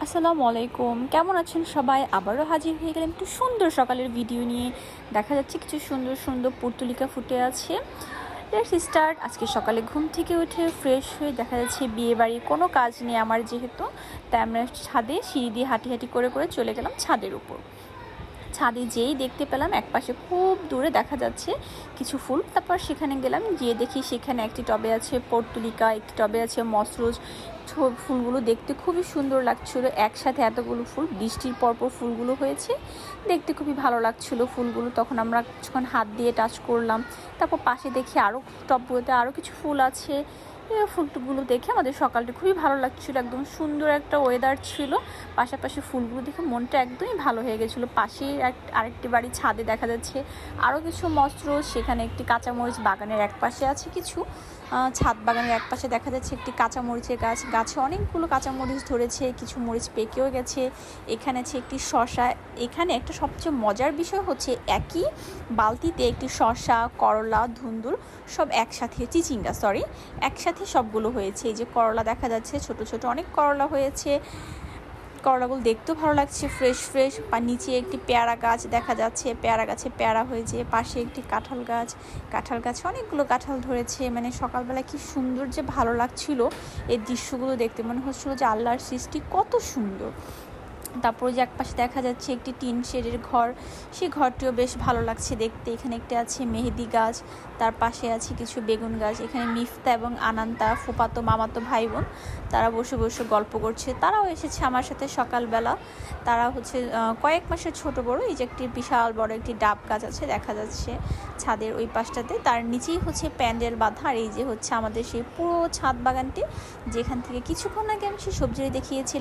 আসসালামু আলাইকুম, কেমন আছেন সবাই? আবারও হাজির হয়ে গেলাম একটু সুন্দর সকালের ভিডিও নিয়ে। দেখা যাচ্ছে কিছু সুন্দর সুন্দর পর্তুলিকা ফুটে আছে। Let's start. আজকে সকালে ঘুম থেকে উঠে ফ্রেশ হয়ে দেখা যাচ্ছে বিয়েবাড়ির কোনো কাজ নেই আমার যেহেতু, তাই আমরা ছাদে সিঁড়ি দিয়ে হাঁটি হাঁটি করে করে চলে গেলাম ছাদের উপর। ছাদে যেই দেখতে পেলাম একপাশে খুব দূরে দেখা যাচ্ছে কিছু ফুল। তারপর সেখানে গেলাম, গিয়ে দেখি সেখানে একটি টবে আছে পর্তুলিকা, একটি টবে আছে মসরোজ। ফুলগুলো দেখতে খুবই সুন্দর লাগছিল, একসাথে এতগুলো ফুল বৃষ্টির পরপর ফুলগুলো হয়েছে, দেখতে খুবই ভালো লাগছিল ফুলগুলো। তখন আমরা কিছুক্ষণ হাত দিয়ে টাচ করলাম। তারপর পাশে দেখি আরও টবগুলোতে আরও কিছু ফুল আছে। এই ফুলগুলো দেখে আমাদের সকালটা খুবই ভালো লাগছিল, একদম সুন্দর একটা ওয়েদার ছিল। পাশাপাশি ফুলগুলো দেখে মনটা একদমই ভালো হয়ে গেছিলো। পাশেই আরেকটি বাড়ি ছাদে দেখা যাচ্ছে আরও কিছু মসরোজ, সেখানে একটি কাঁচামরিচ বাগানের এক পাশে আছে কিছু, ছাদ বাগানের এক পাশে দেখা যাচ্ছে একটি কাঁচামরিচের গাছ, গাছে অনেকগুলো কাঁচামরিচ ধরেছে, কিছু মরিচ পেকেও গেছে। এখানে আছে একটি শসা। এখানে একটা সবচেয়ে মজার বিষয় হচ্ছে একই বালতিতে একটি শসা, করলা, ধুন্দুল সব একসাথে, চিচিঙ্গা সরি, একসাথে সবগুলো হয়েছে। এই যে করলা দেখা যাচ্ছে, ছোট ছোট অনেক করলা হয়েছে। করলাগুলো দেখতেও ভালো লাগছে, ফ্রেশ ফ্রেশ। নিচে একটি পেয়ারা গাছ দেখা যাচ্ছে, পেয়ারা গাছে পেয়ারা হয়েছে। পাশে একটি কাঁঠাল গাছ, কাঁঠাল গাছে অনেকগুলো কাঁঠাল ধরেছে। মানে সকালবেলা কি সুন্দর যে ভালো লাগছিল এই দৃশ্যগুলো দেখতে, মনে হচ্ছিল যে আল্লাহর সৃষ্টি কত সুন্দর। তারপর যে একপাশে দেখা যাচ্ছে একটি টিন শেডের ঘর, সেই ঘরটিও বেশ ভালো লাগছে দেখতে। এখানে একটি আছে মেহেদি গাছ, তার পাশে আছে কিছু বেগুন গাছ। এখানে মিফতা এবং আনান্তা, ফুপাতো মামাতো ভাই বোন, তারা বসে বসে গল্প করছে। তারাও এসেছে আমার সাথে সকালবেলা। তারা হচ্ছে কয়েক মাসের ছোট বড়। এই যে একটি বিশাল বড় একটি ডাব গাছ আছে দেখা যাচ্ছে ছাদের ওই পাশটাতে, তার নিচেই হচ্ছে প্যান্ডেল বাঁধা। আর এই যে হচ্ছে আমাদের সেই পুরো ছাদ বাগানটি, যেখান থেকে কিছুক্ষণ আগে আমি সেই সবজি দেখিয়েছিলাম।